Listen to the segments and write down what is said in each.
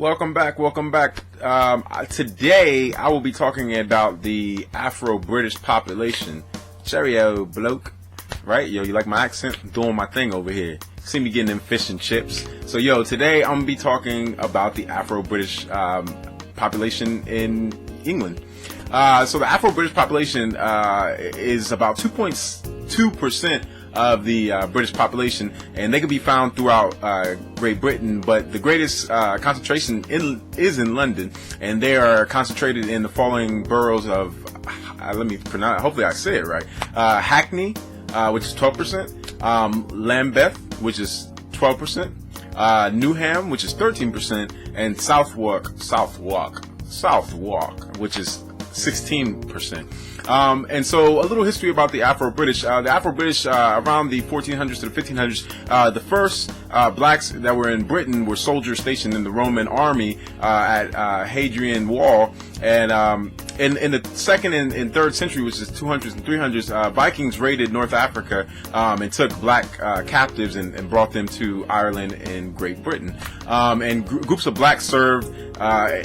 Welcome back. Today I will be talking about the Afro-British population. Cheerio, bloke. Right? Yo, you like my accent? I'm doing my thing over here. See me getting them fish and chips. So, today I'm going to be talking about the Afro-British population in England. So the Afro-British population is about 2.2% of the British population, and they can be found throughout Great Britain, but the greatest concentration is in London, and they are concentrated in the following boroughs of, let me pronounce, hopefully I say it right, Hackney, which is 12%, Lambeth, which is 12%, Newham, which is 13%, and Southwark, which is 16%. And so a little history about the Afro-British. The Afro-British, around the 1400s to the 1500s, the first blacks that were in Britain were soldiers stationed in the Roman army at Hadrian Wall. And in the second and third century, which is 200s and 300s, Vikings raided North Africa and took black captives and brought them to Ireland and Great Britain. And groups of blacks served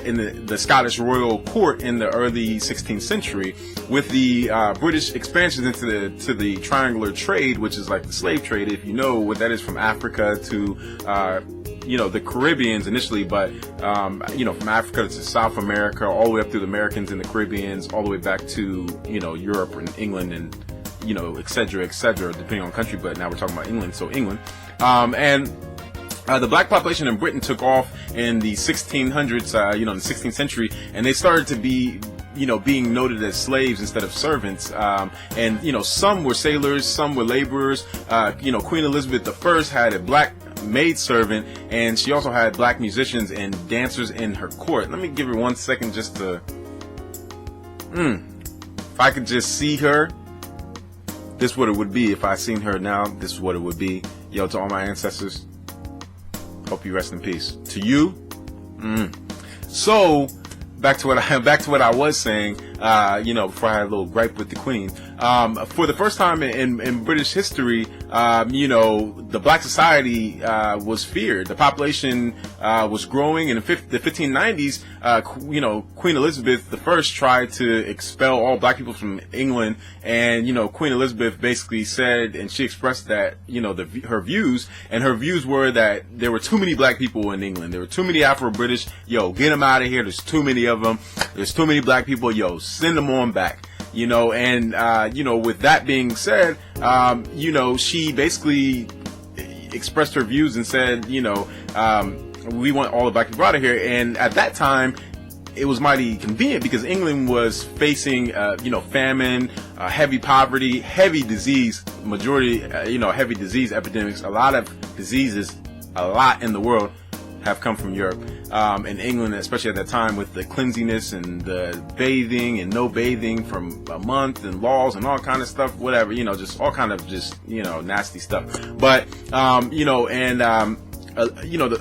in the Scottish royal court in the early 16th century. With the British expansions into the triangular trade, which is like the slave trade, if you know what that is, from Africa to the Caribbeans initially, but from Africa to South America, all the way up through the Americans and the Caribbeans, all the way back to Europe and England and et cetera, depending on country. But now we're talking about England, so England, and the black population in Britain took off in the 1600s, in the 16th century, and they started to be being noted as slaves instead of servants. And some were sailors, some were laborers. Queen Elizabeth I had a black maidservant, and she also had black musicians and dancers in her court. Let me give her 1 second just to... If I could just see her, this is what it would be. If I seen her now, this is what it would be. Yo, to all my ancestors, hope you rest in peace. To you, So, back to what I was saying, before I had a little gripe with the Queen. For the first time in British history, the black society was feared. The population was growing. In the 1590s, Queen Elizabeth I tried to expel all black people from England, and Queen Elizabeth basically said, and she expressed that her views, and her views were that there were too many black people in England. There were too many Afro-British. Yo, get them out of here. There's too many of them. There's too many black people. Yo, send them on back. With that being said, she basically expressed her views and said, we want all the black people out of here. And at that time, it was mighty convenient because England was facing, famine, heavy poverty, heavy disease, heavy disease epidemics. A lot of diseases, a lot in the world have come from Europe. In England, especially at that time, with the cleanliness and the bathing and no bathing from a month and laws and all kind of stuff, whatever, just all kind of nasty stuff. But, the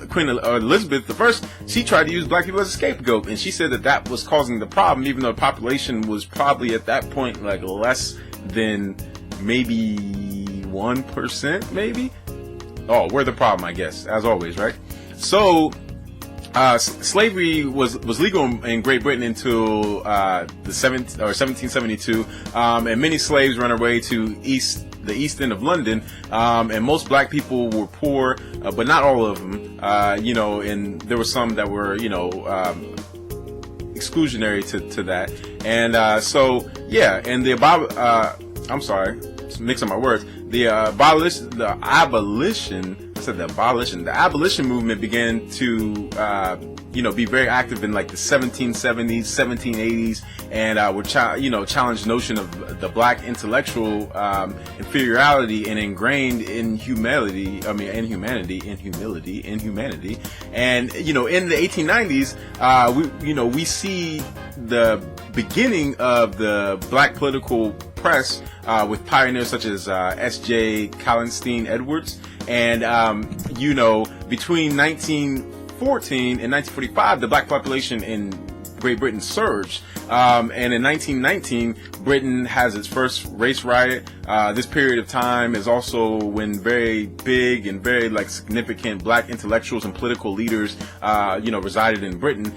Queen Elizabeth I, she tried to use black people as a scapegoat, and she said that was causing the problem, even though the population was probably at that point like less than maybe 1%, maybe. Oh, we're the problem, I guess, as always, right? So, slavery was legal in Great Britain until the 1772, and many slaves ran away to the east end of London, and most black people were poor, but not all of them. And there were some that were exclusionary to that, and and the mixing my words. The abolition movement began to be very active in like the 1770s, 1780s, and would challenge the notion of the black intellectual inferiority and ingrained in humility. And in the 1890s, we see the beginning of the black political press with pioneers such as S.J. Callenstein Edwards, and between 1914 and 1945, the black population in Great Britain surged. And in 1919, Britain has its first race riot. This period of time is also when very big and very significant black intellectuals and political leaders, resided in Britain.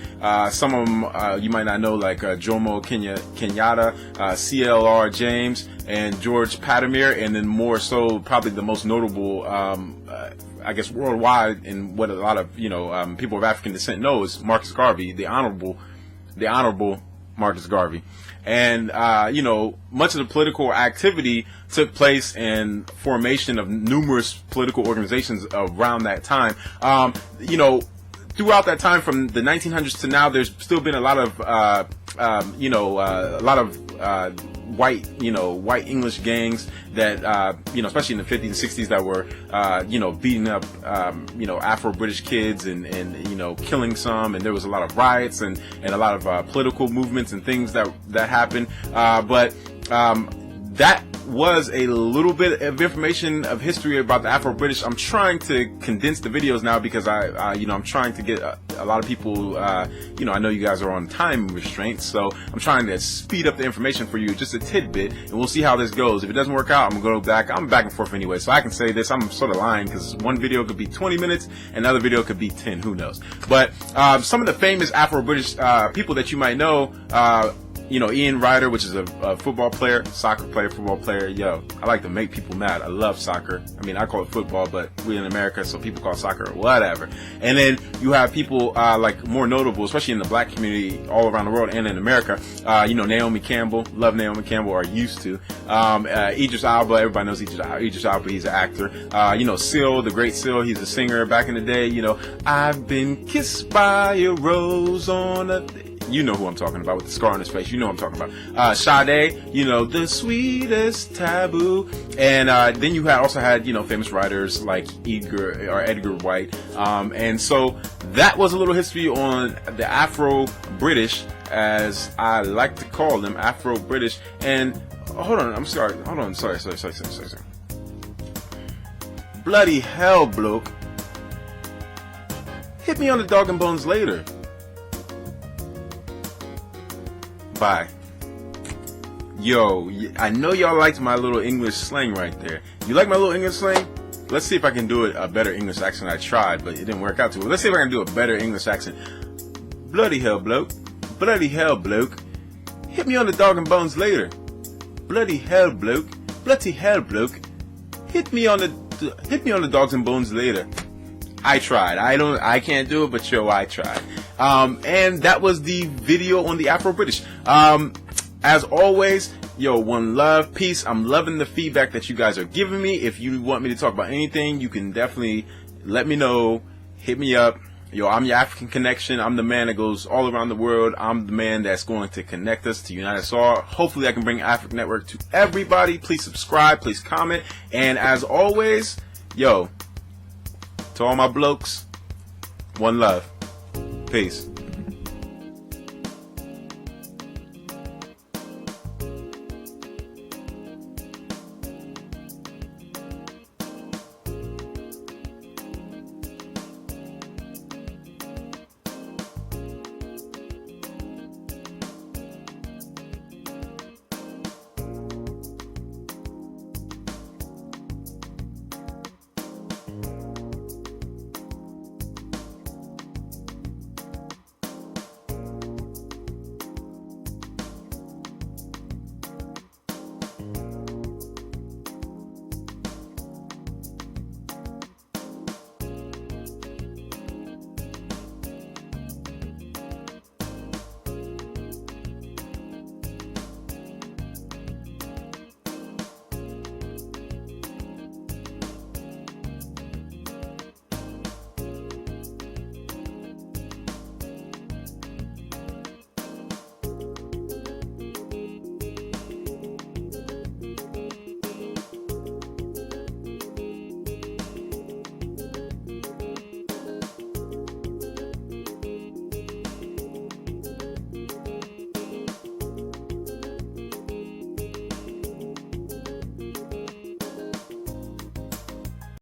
Some of them you might not know, like Jomo Kenyatta, CLR James, and George Patamere, and then more so probably the most notable, I guess worldwide, and what a lot of people of African descent know, is Marcus Garvey, the honorable Marcus Garvey. And much of the political activity took place in formation of numerous political organizations around that time. Throughout that time, from the 1900s to now, there's still been a lot of white English gangs that especially in the 50s and 60s, that were beating up Afro-British kids and killing some, and there was a lot of riots and a lot of political movements and things that happened, but that was a little bit of information of history about the Afro-British. I'm trying to condense the videos now because I'm trying to get a lot of people, I know you guys are on time restraints, so I'm trying to speed up the information for you just a tidbit, and we'll see how this goes. If it doesn't work out, I'm gonna go back. I'm back and forth anyway, so I can say this. I'm sort of lying because one video could be 20 minutes, another video could be 10, who knows. But some of the famous Afro-British people that you might know, Ian Ryder, which is a football player, soccer player, football player. Yo, I like to make people mad. I love soccer. I mean, I call it football, but we're in America, so people call it soccer, whatever. And then you have people more notable, especially in the black community all around the world and in America. Naomi Campbell, love Naomi Campbell, or used to. Idris Elba, everybody knows Idris Elba. He's an actor. Seal, the great Seal, he's a singer back in the day. I've been kissed by a rose on a... You know who I'm talking about with the scar on his face. You know what I'm talking about. Sade, the sweetest taboo. And then you also had famous writers like Edgar White. And so that was a little history on the Afro-British, as I like to call them, Afro-British. And hold on, sorry. Bloody hell, bloke. Hit me on the dog and bones later. Bye. Yo, I know y'all liked my little English slang right there. You like my little English slang? Let's see if I can do a better English accent. I tried, but it didn't work out too well. Let's see if I can do a better English accent. Bloody hell, bloke. Bloody hell, bloke. Hit me on the dog and bones later. Bloody hell, bloke. Bloody hell, bloke. Hit me on the dogs and bones later. I tried. I can't do it, but I tried. And that was the video on the Afro-British. As always, one love, peace. I'm loving the feedback that you guys are giving me. If you want me to talk about anything, you can definitely let me know. Hit me up. I'm your African connection. I'm the man that goes all around the world. I'm the man that's going to connect us, to unite us all. Hopefully I can bring African Network to everybody. Please subscribe, please comment. And as always, to all my blokes, one love. Peace.